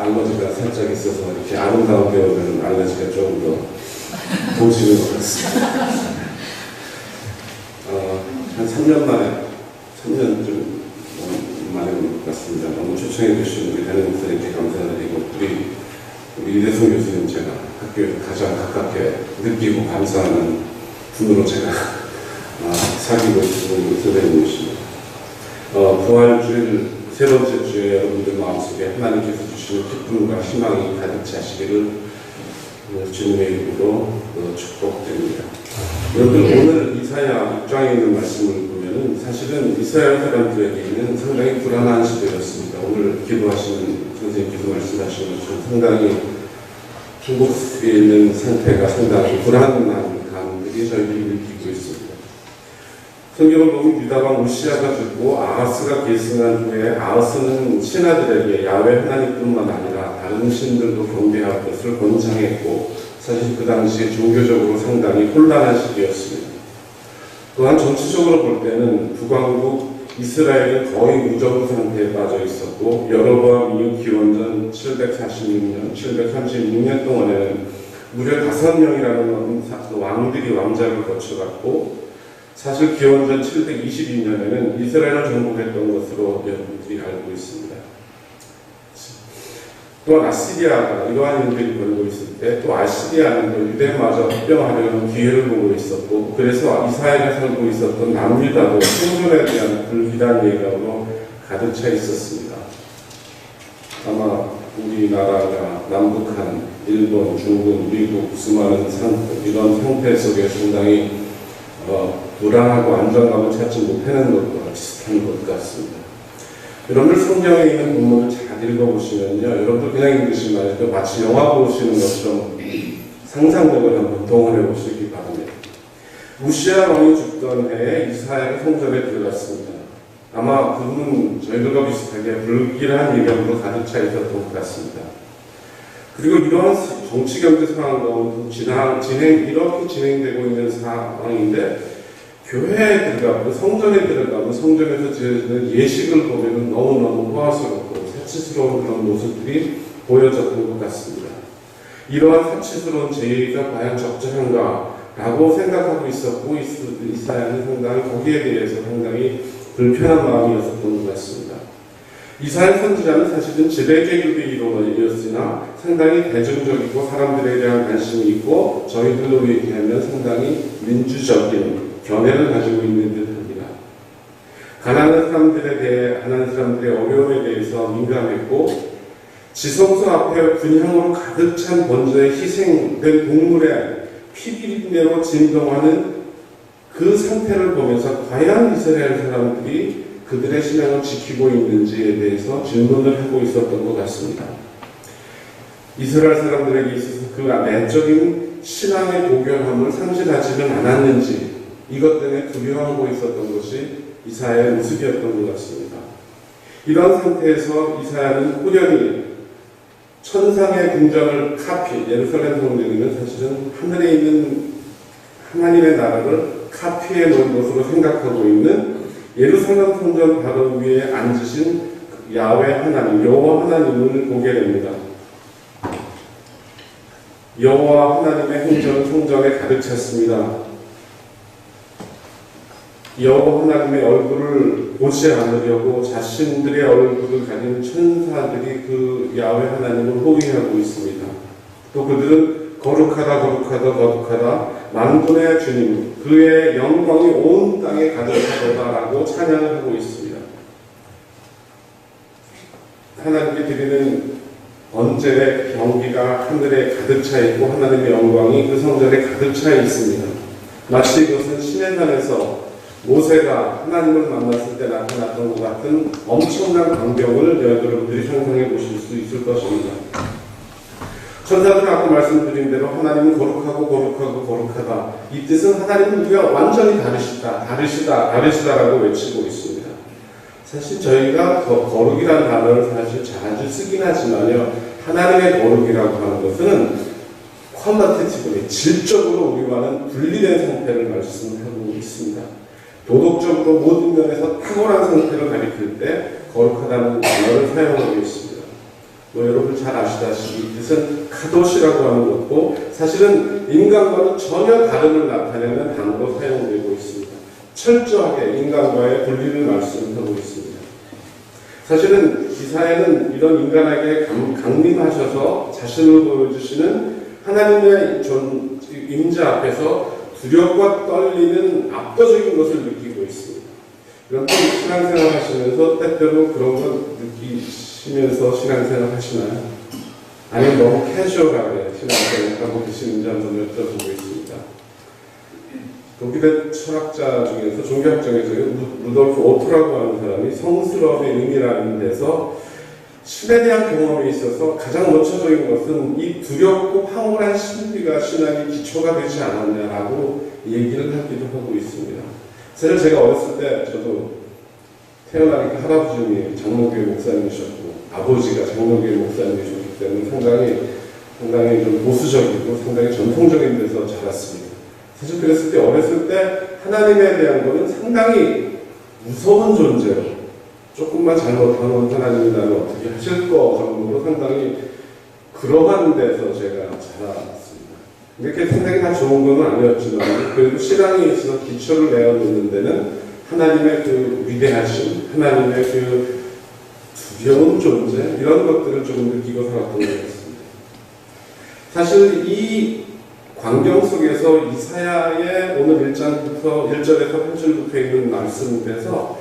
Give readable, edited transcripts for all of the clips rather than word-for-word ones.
알러지가 살짝 있어서 이렇게 아름다운 배우들은 알러지가 조금 더 도지는 것 같습니다. 한 3년 만에, 3년쯤 만에 온 것 같습니다. 너무 초청해 주신 우리 담임 목사님께 감사드리고, 우리 이대성 교수님 제가 학교에서 가장 가깝게 느끼고 감사하는 분으로 제가 사귀고 있는 선생님이십니다. 부활주일 세 번째 주에 여러분들 마음속에 하나님께서 주시는 기쁨과 희망이 가득 차시기를 주님의 이름으로 축복드립니다. 여러분 오늘 이사야 6장에 있는 말씀을 보면은 사실은 이스라엘 사람들에게는 상당히 불안한 시대였습니다. 오늘 기도하시는 선생님께서 말씀하신 것처럼 상당히 중국에 있는 상태가 상당히 불안한 감들이 저희들이 느끼고 있습니다. 성경을 보면 유다왕 우시아가 죽고 아하스가 계승한 후에 아하스는 신하들에게 야훼 하나님뿐만 아니라 다른 신들도 경배할 것을 권장했고 사실 그 당시에 종교적으로 상당히 혼란한 시기였습니다. 또한 정치적으로 볼 때는 북왕국 이스라엘은 거의 무정부 상태에 빠져 있었고 여로보암 이후 기원전 746년, 736년 동안에는 무려 5명이라는 왕들이 왕자를 거쳐갔고 사실 기원전 722년에는 이스라엘을 정복했던 것으로 여러분들이 알고 있습니다. 또한 아시리아가 이러한 일들이 벌고 있을 때 또 아시리아는 또 유대마저 합병하려는 기회를 보고 있었고 그래서 이스라엘에 살고 있었던 남유다도 생존에 대한 불길한 예감으로 가득 차 있었습니다. 아마 우리나라가 남북한 일본, 중국, 미국 수많은 이런 상태 속에 상당히 불안하고 안정감을 찾지 못하는 것과 비슷한 것 같습니다. 여러분들 성경에 있는 본문을 잘 읽어보시면요. 여러분들 그냥 읽으시면 말이죠. 마치 영화 보시는 것처럼 상상력을 한번 동원해 보시기 바랍니다. 우시아 왕이 죽던 해에 이스라엘 성전에 들어갔습니다. 아마 그분은 저희들과 비슷하게 불길한 예감으로 가득 차 있었던 것 같습니다. 그리고 이러한 정치 경제 상황 가운데 이렇게 진행되고 있는 상황인데 교회에 들어가고 성전에 들어가고 성전에서 지어지는 예식을 보면 너무너무 호화스럽고 사치스러운 그런 모습들이 보여졌던 것 같습니다. 이러한 사치스러운 제의가 과연 적절한가라고 생각하고 있었고 이사야는 상당히 거기에 대해서 상당히 불편한 마음이었던 것 같습니다. 이사야 선지자는 사실은 지배계급이었으나 상당히 대중적이고 사람들에 대한 관심이 있고 저희들로 얘기하면 상당히 민주적인 견해를 가지고 있는 듯합니다. 가난한 사람들의 어려움에 대해서 민감했고 지성소 앞에 분향으로 가득 찬 번제에 희생된 동물의 피비린내로 진동하는 그 상태를 보면서 과연 이스라엘 사람들이 그들의 신앙을 지키고 있는지에 대해서 질문을 하고 있었던 것 같습니다. 이스라엘 사람들에게 있어서 그 내적인 신앙의 고결함을 상실하지는 않았는지 이것 때문에 두려워하고 있었던 것이 이사야의 모습이었던 것 같습니다. 이런 상태에서 이사야는 호련히 천상의 궁전을 예루살렘 성전에는 사실은 하늘에 있는 하나님의 나라를 카피해 놓은 것으로 생각하고 있는 예루살렘 성전 바로 위에 앉으신 야훼 하나님, 여호와 하나님을 보게 됩니다. 여호와 하나님의 행전은 성전에 가득 찼습니다. 여호와 하나님의 얼굴을 보지 않으려고 자신들의 얼굴을 가진 천사들이 그 야훼 하나님을 호위하고 있습니다. 또 그들은 거룩하다 만군의 주님 그의 영광이 온 땅에 가득하도다라고 찬양을 하고 있습니다. 하나님께 드리는 번제의 경기가 하늘에 가득 차 있고 하나님의 영광이 그 성전에 가득 차 있습니다. 마치 이것은 시내산에서 모세가 하나님을 만났을 때 나타났던 것 같은 엄청난 광경을 여러분들이 상상해 보실 수 있을 것입니다. 천사들은 아까 말씀드린 대로 하나님은 거룩하다. 이 뜻은 하나님은 우리가 완전히 다르시다라고 외치고 있습니다. 사실 저희가 거룩이라는 단어를 사실 자주 쓰긴 하지만요. 하나님의 거룩이라고 하는 것은 퀄리티티브리 질적으로 우리와는 분리된 상태를 말씀하고 있습니다. 도덕적으로 모든 면에서 탁월한 상태를 가리킬 때 거룩하다는 단어를 사용하고 있습니다. 뭐 여러분 잘 아시다시피 뜻은 카도시라고 하는 것고 사실은 인간과는 전혀 다름을 나타내는 단어로 사용되고 있습니다. 철저하게 인간과의 분리를 말씀하고 있습니다. 사실은 이사야는 이런 인간에게 강림하셔서 자신을 보여주시는 하나님의 임자 앞에서 두렵고 떨리는 압도적인 것을 느끼고 있습니다. 여러분 신앙생활 하시면서 때때로 그런 것 느끼시면서 신앙생활 하시나요? 아니면 너무 캐주얼하게 신앙생활 하고 계시는지 한번 여쭤보고 있습니다. 독일의 철학자 중에서 종교학 중에서 루돌프 오토라고 하는 사람이 성스러움의 의미라는 데서 신에 대한 경험에 있어서 가장 원초적인 것은 이 두렵고 황홀한 신비가 신앙의 기초가 되지 않았냐라고 얘기를 하기도 하고 있습니다. 사실 제가 어렸을 때 저도 태어나니까 할아버님이 장로교회 목사님이셨고 아버지가 장로교회 목사님이셨기 때문에 상당히 좀 보수적이고 상당히 전통적인 데서 자랐습니다. 사실 그랬을 때 어렸을 때 하나님에 대한 거는 상당히 무서운 존재로 조금만 잘못하면 하나님이라면 어떻게 하실 거 정도로 상당히 그러한 데서 제가 자랐습니다. 이렇게 생각이 다 좋은 건 아니었지만 그래도 신앙에 있어서 기초를 내어놓는 데는 하나님의 그 위대하심, 하나님의 그 두려운 존재 이런 것들을 조금 느끼고 살았던 것 같습니다. 사실 이 광경 속에서 이사야의 오늘 1장부터 1절에서 8절부터 있는 말씀에서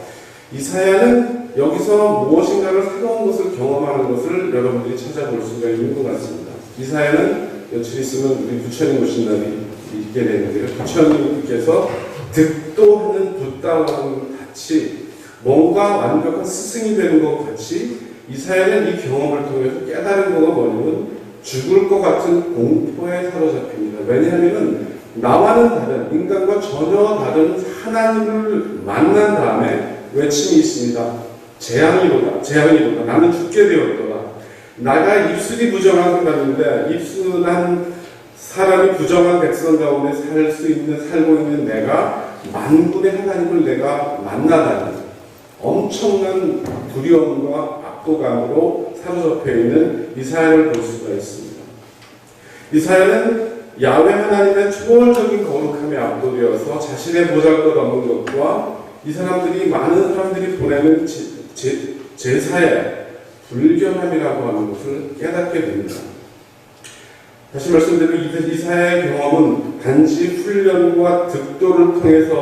이사야는 여기서 무엇인가를 새로운 것을 경험하는 것을 여러분들이 찾아볼 수가 있는 것 같습니다. 이사야는 며칠 있으면 우리 부처님 오신 날이 있게 되는데요. 부처님께서 득도하는 붓다와 같이 뭔가 완벽한 스승이 되는 것 같이 이사야는 이 경험을 통해서 깨달은 거가 뭐냐면 죽을 것 같은 공포에 사로잡힙니다. 왜냐하면 나와는 다른 인간과 전혀 다른 하나님을 만난 다음에 외침이 있습니다. 재앙이로다. 나는 죽게 되었더라. 나가 입술이 부정한 사람인데 입술한 사람이 부정한 백성 가운데 살고 있는 내가 만군의 하나님을 내가 만나다니 엄청난 두려움과 압도감으로 사로잡혀 있는 이사야를 볼 수가 있습니다. 이사야는 야훼 하나님의 초월적인 거룩함에 압도되어서 자신의 보잘것없는 것과 이 사람들이 많은 사람들이 보내는 제사의 불견함이라고 하는 것을 깨닫게 됩니다. 다시 말씀드리면 이사야의 경험은 단지 훈련과 득도를 통해서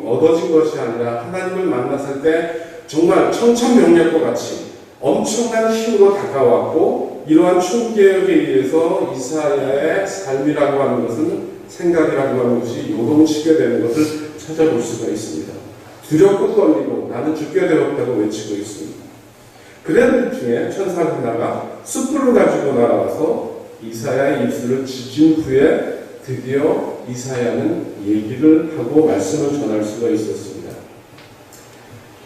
얻어진 것이 아니라 하나님을 만났을 때 정말 청천벽력과 같이 엄청난 힘으로 다가왔고 이러한 충격에 의해서 이사야의 삶이라고 하는 것은 생각이라고 하는 것이 요동치게 되는 것을 찾아볼 수가 있습니다. 두렵고 떨리고 나는 죽게 되었다고 외치고 있습니다. 그런 중에 천사 하나가 숯불을 가지고 날아와서 이사야의 입술을 지진 후에 드디어 이사야는 얘기를 하고 말씀을 전할 수가 있었습니다.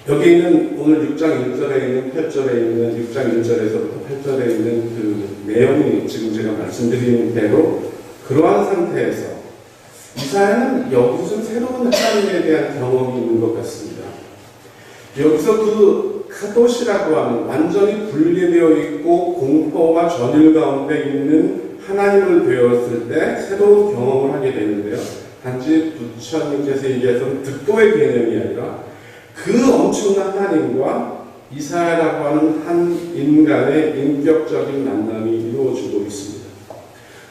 여기 있는 오늘 6장 1절에 있는 8절에 있는 6장 1절에서부터 8절에 있는 그 내용이 지금 제가 말씀드린 대로 그러한 상태에서 이사야는 여기서 새로운 하나님에 대한 경험이 있는 것 같습니다. 여기서 그 카도시라고 하는 완전히 분리되어 있고 공포와 전율 가운데 있는 하나님을 배웠을 때 새로운 경험을 하게 되는데요. 단지 부처님께서 얘기했던 득도의 개념이 아니라 그 엄청난 하나님과 이사야라고 하는 한 인간의 인격적인 만남이 이루어지고 있습니다.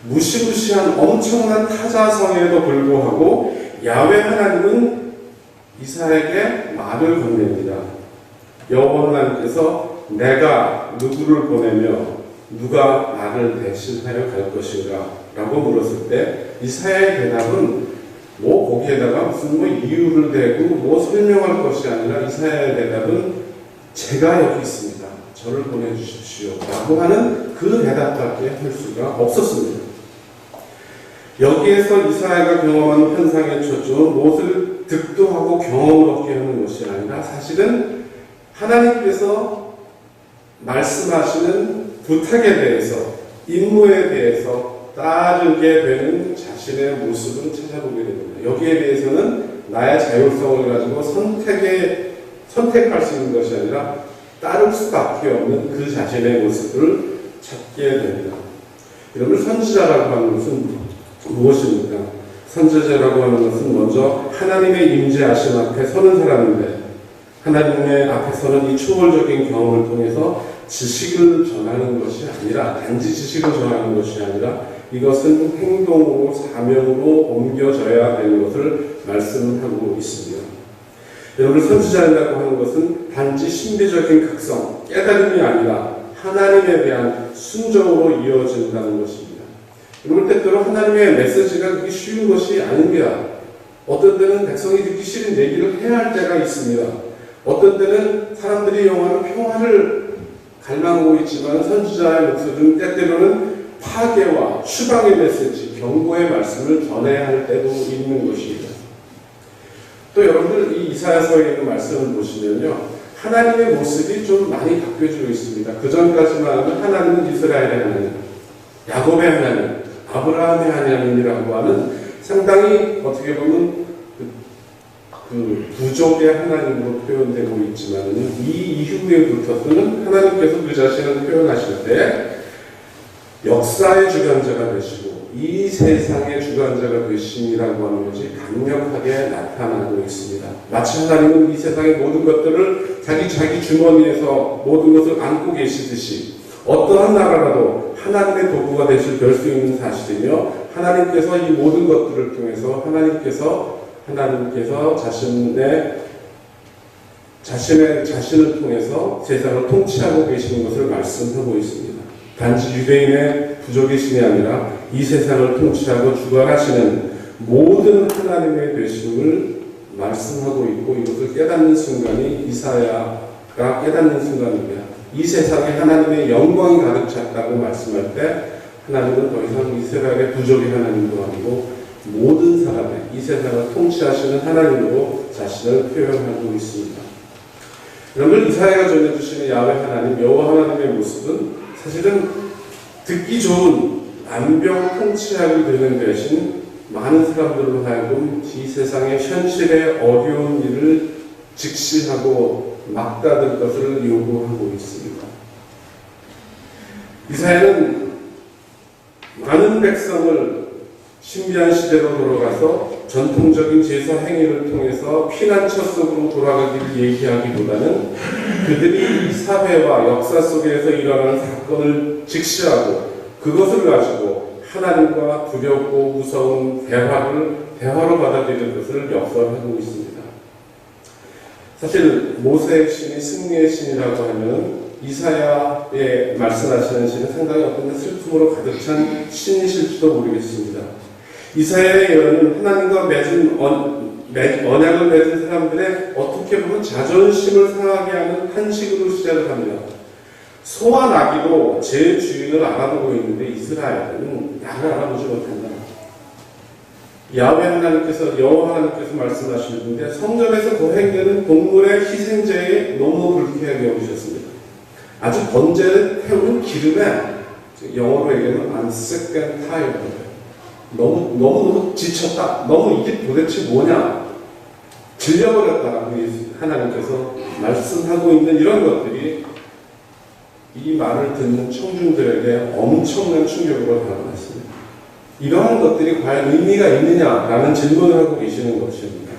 무시무시한 엄청난 타자성에도 불구하고 야훼 하나님은 이사야에게 말을 건넵니다. 여호와 하나님께서 내가 누구를 보내며 누가 나를 대신하여 갈 것인가 라고 물었을 때 이사야의 대답은 거기에다가 무슨 이유를 대고 설명할 것이 아니라 이사야의 대답은 제가 여기 있습니다. 저를 보내주십시오 라고 하는 그 대답밖에 할 수가 없었습니다. 여기에서 이사야가 경험한 현상의 초점은 무엇을 득도하고 경험을 얻게 하는 것이 아니라 사실은 하나님께서 말씀하시는 부탁에 대해서 임무에 대해서 따르게 되는 자신의 모습을 찾아보게 됩니다. 여기에 대해서는 나의 자율성을 가지고 선택할 수 있는 것이 아니라 따를 수밖에 없는 그 자신의 모습을 찾게 됩니다. 여러분, 선지자라고 하는 것은 무엇입니까? 선지자라고 하는 것은 먼저 하나님의 임재하심 앞에 서는 사람인데, 하나님의 앞에 서는 이 초월적인 경험을 통해서 지식을 전하는 것이 아니라, 단지 지식을 전하는 것이 아니라 이것은 행동으로, 사명으로 옮겨져야 되는 것을 말씀하고 있습니다. 여러분, 선지자라고 하는 것은 단지 신비적인 각성, 깨달음이 아니라 하나님에 대한 순종으로 이어진다는 것입니다. 여러분, 때때로 하나님의 메시지가 그렇게 쉬운 것이 아닙니다. 어떤 때는 백성이 듣기 싫은 얘기를 해야 할 때가 있습니다. 어떤 때는 사람들이 영원한 평화를 갈망하고 있지만 선지자의 목소리는 때때로는 파괴와 추방의 메시지, 경고의 말씀을 전해야 할 때도 있는 것입니다. 또 여러분들 이 이사야서에 있는 말씀을 보시면요, 하나님의 모습이 좀 많이 바뀌어지고 있습니다. 그 전까지만 하면 하나님은 이스라엘의 하나님, 야곱의 하나님, 아브라함의 하나님이라고 하는 상당히 어떻게 보면 그 부족의 하나님으로 표현되고 있지만 이 이후에부터는 하나님께서 그 자신을 표현하실 때 역사의 주관자가 되시고 이 세상의 주관자가 되심이라고 하는 것이 강력하게 나타나고 있습니다. 마치 하나님은 이 세상의 모든 것들을 자기 주머니에서 모든 것을 안고 계시듯이 어떠한 나라라도 하나님의 도구가 될 수 있는 사실이며, 하나님께서 이 모든 것들을 통해서 하나님께서 자신을 통해서 세상을 통치하고 계시는 것을 말씀하고 있습니다. 단지 유대인의 부족의 신이 아니라 이 세상을 통치하고 주관하시는 모든 하나님의 되심을 말씀하고 있고, 이것을 깨닫는 순간이 이사야가 깨닫는 순간입니다. 이 세상에 하나님의 영광이 가득 찼다고 말씀할 때 하나님은 더 이상 이스라엘의 부족의 하나님도 아니고 모든 사람의 이 세상을 통치하시는 하나님으로 자신을 표현하고 있습니다. 여러분, 이사야가 전해주시는 야훼 하나님, 여호와 하나님의 모습은 사실은 듣기 좋은 만병 통치하게 되는 대신 많은 사람들로 하여금 이 세상의 현실의 어려운 일을 직시하고 막다들 것을 요구하고 있습니다. 이사야는 많은 백성을 신비한 시대로 돌아가서 전통적인 제사 행위를 통해서 피난처 속으로 돌아가기를 얘기하기보다는 그들이 이 사회와 역사 속에서 일어나는 사건을 직시하고 그것을 가지고 하나님과 두렵고 무서운 대화로 받아들이는 것을 역설하고 있습니다. 사실 모세의 신이 승리의 신이라고 하면 이사야의 말씀하시는 신은 상당히 어떤 슬픔으로 가득 찬 신이실지도 모르겠습니다. 이사야의 예언은 하나님과 언약을 맺은 사람들의 어떻게 보면 자존심을 상하게 하는 한식으로 시작을 합니다. 소와 나귀도 제 주인을 알아보고 있는데 이스라엘은 나를 알아보지 못한다. 야훼 하나님께서, 여호와 하나님께서 말씀하시는데 성전에서 거행되는 동물의 희생제에 너무 불쾌하게 여기셨습니다. 아주 번제를 태우는 기름에, 영어로 얘기하면 I'm sick and tired. 너무 지쳤다. 너무 이게 도대체 뭐냐? 질려버렸다. 우리 하나님께서 말씀하고 있는 이런 것들이 이 말을 듣는 청중들에게 엄청난 충격으로 다가왔습니다. 이러한 것들이 과연 의미가 있느냐라는 질문을 하고 계시는 것입니다.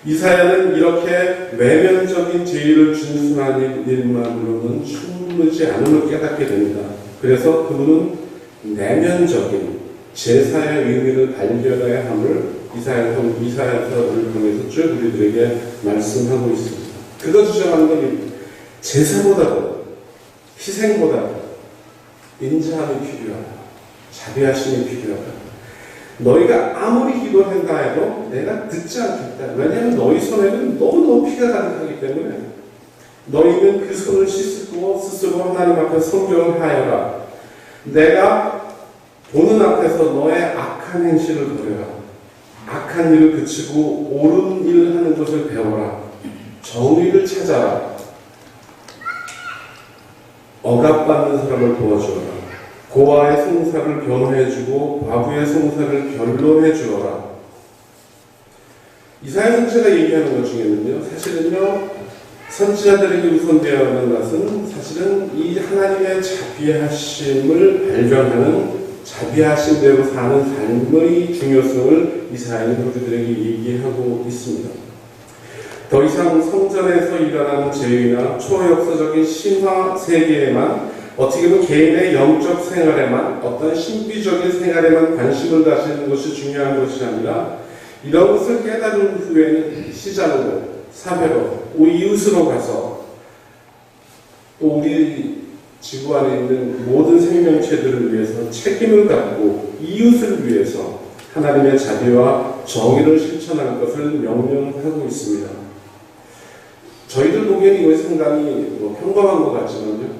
이사야는 이렇게 외면적인 제의를 준수하는 일만으로는 충분하지 않음을 깨닫게 됩니다. 그래서 그분은 내면적인 제사의 의미를 발견해야 함을 이사야서를 통해서 쭉 우리들에게 말씀하고 있습니다. 그거 주장하는 건 제사보다도 희생보다도 인자함이 필요하다. 자비하심이 필요하다. 너희가 아무리 기도한다 해도 내가 듣지 않겠다. 왜냐하면 너희 손에는 너무너무 피가 가득하기 때문에 너희는 그 손을 씻고 스스로 하나님 앞에 성경을 하여라. 내가 보는 앞에서 너의 악한 행실을 버려라. 악한 일을 그치고 옳은 일을 하는 것을 배워라. 정의를 찾아라. 억압받는 사람을 도와주어라. 고아의 송사를 변호해주고 과부의 송사를 변론해주어라. 이사야 선지자가 얘기하는 것 중에는요, 사실은요, 선지자들에게 우선되어야 하는 것은 사실은 이 하나님의 자비하심을 발견하는 자비하심대로 사는 삶의 중요성을 이사야는 우리들에게 얘기하고 있습니다. 더 이상 성전에서 일어나는 죄의나 초역사적인 신화 세계에만 어떻게 보면 개인의 영적 생활에만 어떤 신비적인 생활에만 관심을 가지는 것이 중요한 것이 아니라 이런 것을 깨달은 후에는 시장으로, 사회로, 우리 이웃으로 가서 또 우리 지구 안에 있는 모든 생명체들을 위해서 책임을 갖고 이웃을 위해서 하나님의 자비와 정의를 실천할 것을 명령하고 있습니다. 저희들 보기에는 이것이 상당히 평범한 것 같지만요.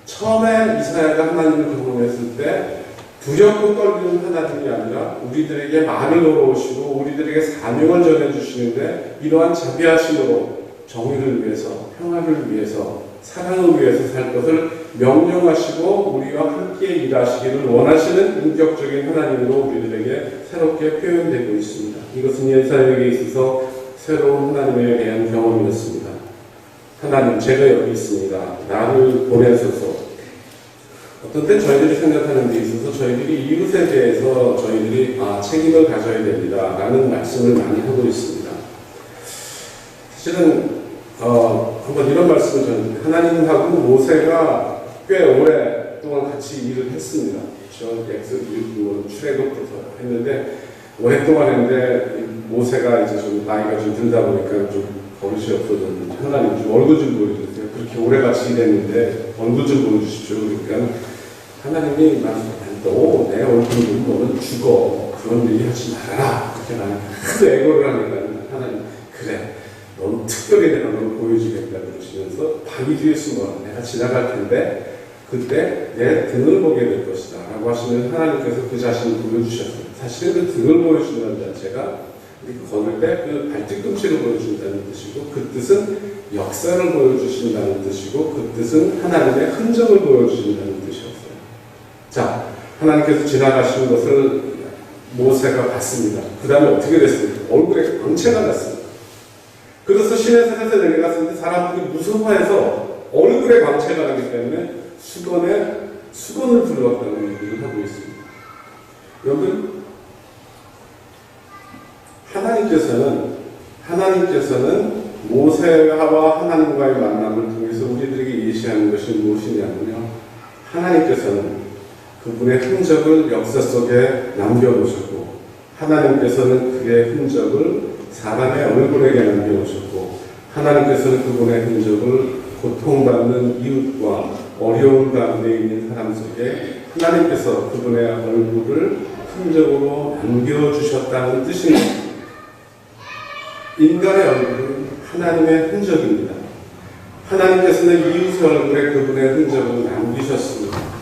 처음에 이사야가 하나님을 경험했을 때 두렵고 떨리는 하나님이 아니라 우리들에게 말을 걸어오시고 우리들에게 사명을 전해주시는데 이러한 자비하심으로 정의를 위해서, 평화를 위해서, 사랑을 위해서 살 것을 명령하시고 우리와 함께 일하시기를 원하시는 인격적인 하나님으로 우리들에게 새롭게 표현되고 있습니다. 이것은 이사야에게 있어서 새로운 하나님에 대한 경험이었습니다. 하나님, 제가 여기 있습니다. 나를 보내소서. 어떤 때 저희들이 생각하는 데 있어서 저희들이 이웃에 대해서 저희들이 책임을 가져야 됩니다. 라는 말씀을 많이 하고 있습니다. 사실은 한번 이런 말씀을 전합니다. 하나님하고 모세가 꽤 오랫동안 같이 일을 했습니다. 출애굽부터 했는데 오랫동안 했는데 모세가 이제 좀 나이가 좀 들다 보니까 좀 버릇이 없어졌는데 하나님 좀 얼굴 좀 보여주세요. 그렇게 오래 같이 일했는데 얼굴 좀 보여주십시오. 그러니까 하나님이 너 내 얼굴 보면 너는 죽어. 그런 얘기 하지 말아라. 그렇게 나는 큰 애고를 하니까 하나님 그래. 넌 특별히 내가 널 보여주겠다 그러시면서 바위 뒤에 숨어 내가 지나갈 텐데 그때 내 등을 보게 될 것이다 라고 하시면 하나님께서 그 자신을 보여주셨어요. 사실은 그 등을 보여준다는 자체가 걸을 때 그 발뒤꿈치를 보여준다는 뜻이고 그 뜻은 역사를 보여주신다는 뜻이고 그 뜻은 하나님의 흔적을 보여주신다는 뜻이었어요. 자, 하나님께서 지나가시는 것을 모세가 봤습니다. 그 다음에 어떻게 됐습니까? 얼굴에 광채가 났습니다. 그래서 신의 산에서 내려갔을 때 사람들이 무서워해서 얼굴에 광채가 나기 때문에 수건을 불렀다는 얘기를 하고 있습니다. 여러분, 하나님께서는 모세와 하나님과의 만남을 통해서 우리들에게 예시하는 것이 무엇이냐면요. 하나님께서는 그분의 흔적을 역사 속에 남겨놓으셨고 하나님께서는 그의 흔적을 사람의 얼굴에게 남겨놓으셨고 하나님께서는 그분의 흔적을 고통받는 이웃과 어려운 가운데 있는 사람 속에 하나님께서 그분의 얼굴을 흔적으로 남겨주셨다는 뜻입니다. 인간의 얼굴은 하나님의 흔적입니다. 하나님께서는 이웃의 얼굴에 그분의 흔적을 남기셨습니다.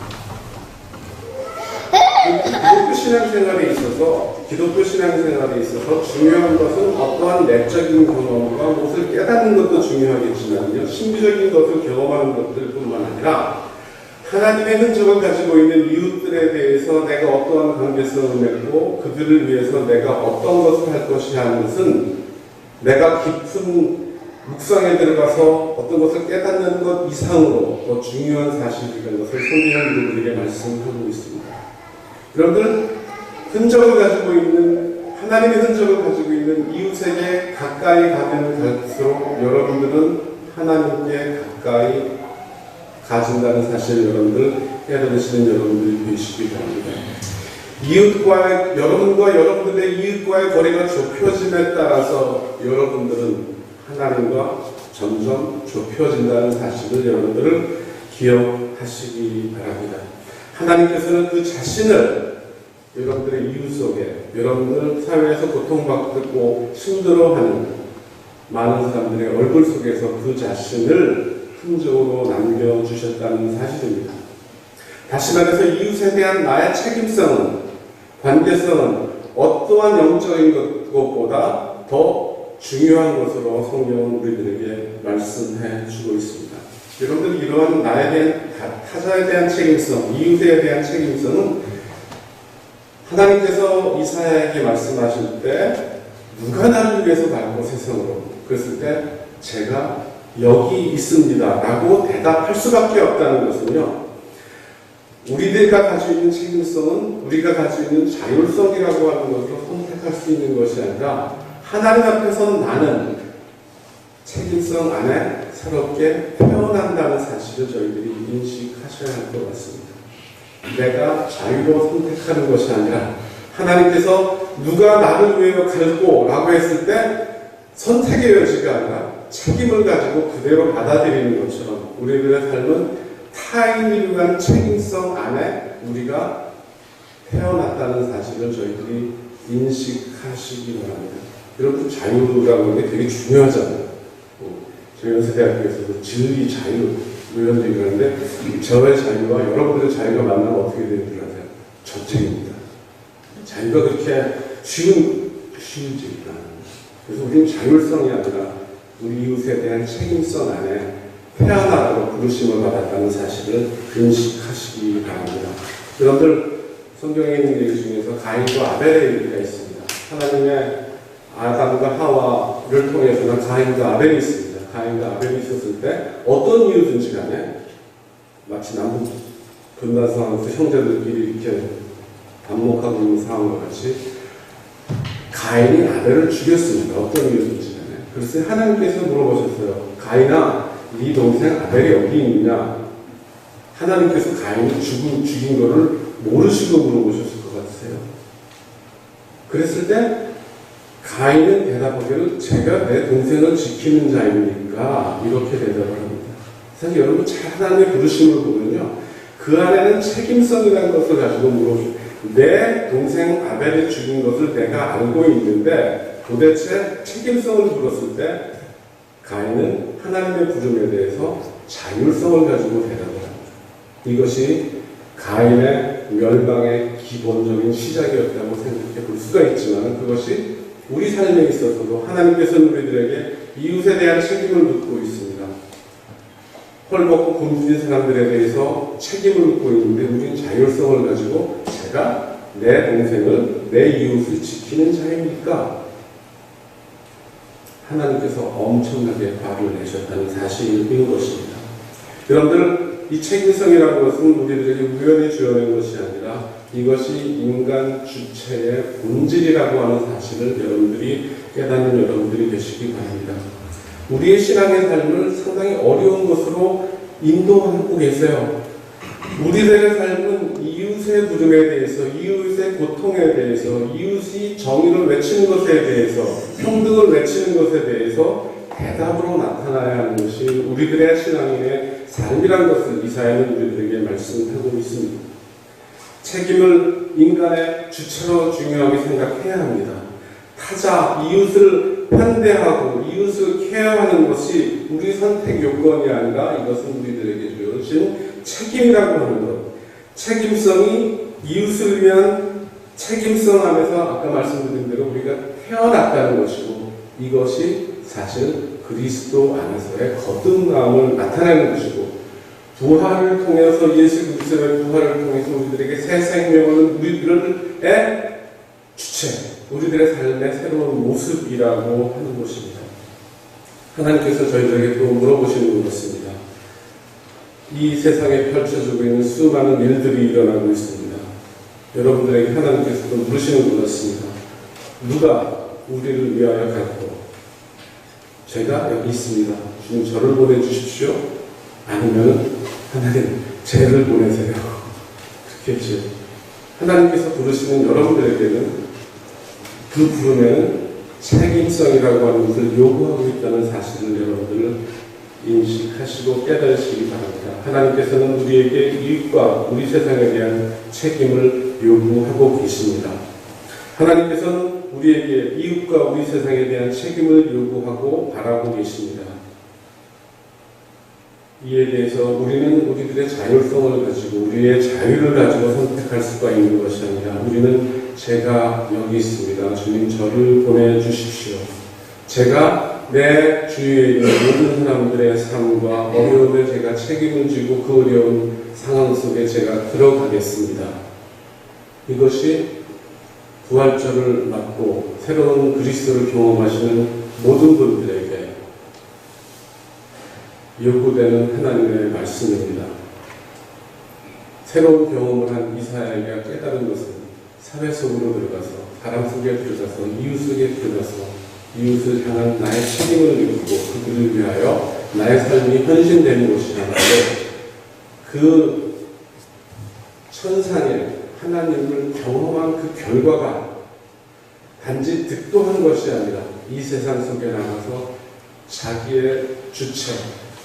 기독교 신앙생활에 있어서 중요한 것은 어떠한 내적인 경험과 무엇을 깨닫는 것도 중요하겠지만요. 신비적인 것을 경험하는 것들뿐만 아니라 하나님의 흔적을 가지고 있는 이웃들에 대해서 내가 어떠한 관계성을 맺고 그들을 위해서 내가 어떤 것을 할 것이 하는 것은 내가 깊은 묵상에 들어가서 어떤 것을 깨닫는 것 이상으로 더 중요한 사실이라는 것을 성경은 우리에게 말씀하고 있습니다. 여러분들 흔적을 가지고 있는 하나님의 흔적을 가지고 있는 이웃에게 가까이 가면 갈수록 여러분들은 하나님께 가까이 가진다는 사실 여러분들 깨달으시는 여러분들이 되시기 바랍니다. 여러분과 여러분들의 이웃과의 거리가 좁혀짐에 따라서 여러분들은 하나님과 점점 좁혀진다는 사실을 여러분들은 기억하시기 바랍니다. 하나님께서는 그 자신을 여러분들의 이웃 속에 여러분들 사회에서 고통받고 힘들어하는 많은 사람들의 얼굴 속에서 그 자신을 흔적으로 남겨주셨다는 사실입니다. 다시 말해서 이웃에 대한 나의 책임성은 관계성은 어떠한 영적인 것보다 더 중요한 것으로 성경은 우리들에게 말씀해 주고 있습니다. 여러분들 이러한 나에 대한 타자에 대한 책임성, 이웃에 대한 책임성은 하나님께서 이사야에게 말씀하실 때 누가 나를 위해서 나고 세상으로 그랬을 때 제가 여기 있습니다 라고 대답할 수밖에 없다는 것은요, 우리가 가지고 있는 책임성은 우리가 가지고 있는 자율성이라고 하는 것을 선택할 수 있는 것이 아니라 하나님 앞에서 나는 책임성 안에 새롭게 태어난다는 사실을 저희들이 인식하셔야 할 것 같습니다. 내가 자유로 선택하는 것이 아니라 하나님께서 누가 나를 위해 갈고 라고 했을 때 선택의 여지가 아니라 책임을 가지고 그대로 받아들이는 것처럼 우리들의 삶은 타인을 위한 책임성 안에 우리가 태어났다는 사실을 저희들이 인식하시기 바랍니다. 여러분, 자유라고 하는 게 되게 중요하잖아요. 저희 연세대학교에서도 진리, 자유 이런 얘기를 하는데, 저의 자유와 여러분들의 자유가 만나면 어떻게 되는 줄 아세요? 전쟁입니다. 자유가 그렇게 쉬운지가. 그래서 우리는 자율성이 아니라 우리 이웃에 대한 책임성 안에 태어나도록 부르심을 받았다는 사실을 인식하시기 바랍니다. 여러분들, 성경에 있는 얘기 중에서 가인과 아벨의 얘기가 있습니다. 하나님의 아담과 하와를 통해서는 가인과 아벨이 있습니다. 가인과 아벨이 있었을 때 어떤 이유든지 간에 마치 남북 분단 상황에서 형제들끼리 이렇게 반목하고 있는 상황과 같이 가인이 아벨을 죽였습니다. 어떤 이유든지 간에. 그래서 하나님께서 물어보셨어요. 가인아, 네 동생 아벨이 어디 있느냐? 하나님께서 가인을 죽인 거를 모르시고 물어보셨을 것 같으세요. 그랬을 때 가인은 대답하기를 제가 내 동생을 지키는 자입니까? 이렇게 대답을 합니다. 사실 여러분, 하나님의 부르심을 보면요, 그 안에는 책임성이라는 것을 가지고 물어보죠. 내 동생 아벨이 죽인 것을 내가 알고 있는데 도대체 책임성을 물었을 때 가인은 하나님의 부름에 대해서 자율성을 가지고 대답을 합니다. 이것이 가인의 멸망의 기본적인 시작이었다고 생각해 볼 수가 있지만, 그것이 우리 삶에 있어서도 하나님께서는 우리들에게 이웃에 대한 책임을 묻고 있습니다. 헐벗고 굶주린 사람들에 대해서 책임을 묻고 있는데, 우리는 자율성을 가지고 제가 내 동생을, 내 이웃을 지키는 자입니까? 하나님께서 엄청나게 화를 내셨다는 사실인 것입니다. 여러분들, 이 책임성이라는 것은 우리들에게 우연히 주어낸 것이 아니라 이것이 인간 주체의 본질이라고 하는 사실을 여러분들이 깨닫는 여러분들이 되시기 바랍니다. 우리의 신앙의 삶을 상당히 어려운 것으로 인도하고 계세요. 우리들의 삶은 이웃의 부름에 대해서, 이웃의 고통에 대해서, 이웃이 정의를 외치는 것에 대해서, 평등을 외치는 것에 대해서 대답으로 나타나야 하는 것이 우리들의 신앙인의 삶이라는 것을 이사야는 우리들에게 말씀하고 있습니다. 책임을 인간의 주체로 중요하게 생각해야 합니다. 타자, 이웃을 편대하고 이웃을 케어하는 것이 우리 선택 요건이 아니라 이것은 우리들에게 주어진 책임이라고 하는 것. 책임성이 이웃을 위한 책임성 안에서 아까 말씀드린 대로 우리가 태어났다는 것이고, 이것이 사실 그리스도 안에서의 거듭남을 나타내는 것이고, 부활을 통해서, 예수 그리스도의 부활을 통해서 우리들에게 새 생명을, 우리들의 주체, 우리들의 삶의 새로운 모습이라고 하는 것입니다. 하나님께서 저희들에게 또 물어보시는 것입니다. 이 세상에 펼쳐지고 있는 수많은 일들이 일어나고 있습니다. 여러분들에게 하나님께서 또 물으시는 것 같습니다. 누가 우리를 위하여 갔고, 제가 여기 있습니다. 주님 저를 보내주십시오. 아니면 하나님 쟤를 보내세요. 그렇게 했죠. 하나님께서 부르시는 여러분들에게는 그 부름에는 책임성이라고 하는 것을 요구하고 있다는 사실을 여러분들은 인식하시고 깨달으시기 바랍니다. 하나님께서는 우리에게 이웃과 우리 세상에 대한 책임을 요구하고 계십니다. 하나님께서는 우리에게 이웃과 우리 세상에 대한 책임을 요구하고 바라고 계십니다. 이에 대해서 우리는 우리들의 자율성을 가지고 우리의 자유를 가지고 선택할 수가 있는 것이 아니라, 우리는 제가 여기 있습니다. 주님 저를 보내주십시오. 제가 내 주위에 있는 모든 사람들의 삶과 어려움에 제가 책임을 지고 그 어려운 상황 속에 제가 들어가겠습니다. 이것이 부활절을 맞고 새로운 그리스도를 경험하시는 모든 분들에게 요구되는 하나님의 말씀입니다. 새로운 경험을 한 이사야가 깨달은 것은 사회 속으로 들어가서, 사람 속에 들어가서, 이웃에게 들어가서 이웃을 향한 나의 책임을 느끼고 그들을 위하여 나의 삶이 헌신되는 것이라는데, 그 천상에 하나님을 경험한 그 결과가 단지 득도한 것이 아니라 이 세상 속에 나가서 자기의 주체,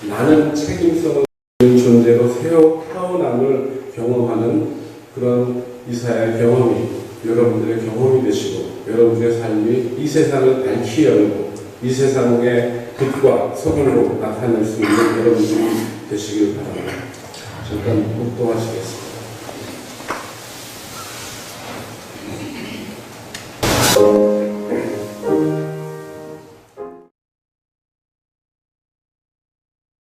나는 책임성을 가진 존재로 새로 태어남을 경험하는 그런 이사야의 경험이 여러분들의 경험이 되시고, 여러분들의 삶이 이 세상을 밝히 열고 이 세상의 빛과 소금으로 나타낼 수 있는 여러분들이 되시길 바랍니다. 잠깐 묵도하시겠습니다.